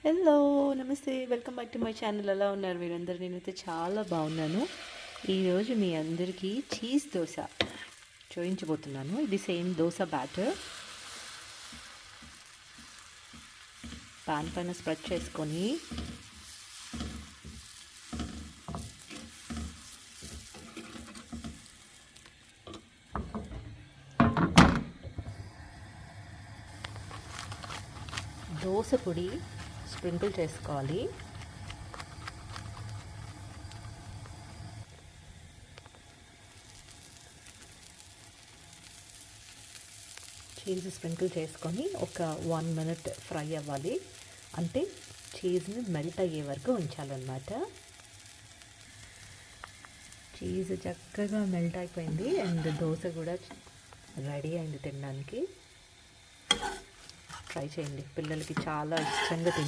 Hello నమస్తే, welcome back to my channel. ఎలా ఉన్నారు మీరందరూ? నేనైతే చాలా బాగున్నాను. ఈరోజు మీ అందరికీ చీజ్ దోశ చూపించబోతున్నాను. ఇది సేమ్ దోశ బ్యాటర్. పాన్ పైన స్ప్రెడ్ చేసుకొని దోశ పొడి స్ప్రింకిల్ చేసుకోవాలి. చీజ్ స్ప్రింకిల్ చేసుకొని ఒక 1 minute ఫ్రై అవ్వాలి. అంటే చీజ్ని మెల్ట్ అయ్యే వరకు ఉంచాలన్నమాట. చీజ్ చక్కగా మెల్ట్ అయిపోయింది అండ్ దోశ కూడా రెడీ అయింది తినడానికి. ట్రై చేయండి, పిల్లలకి చాలా ఇష్టంగా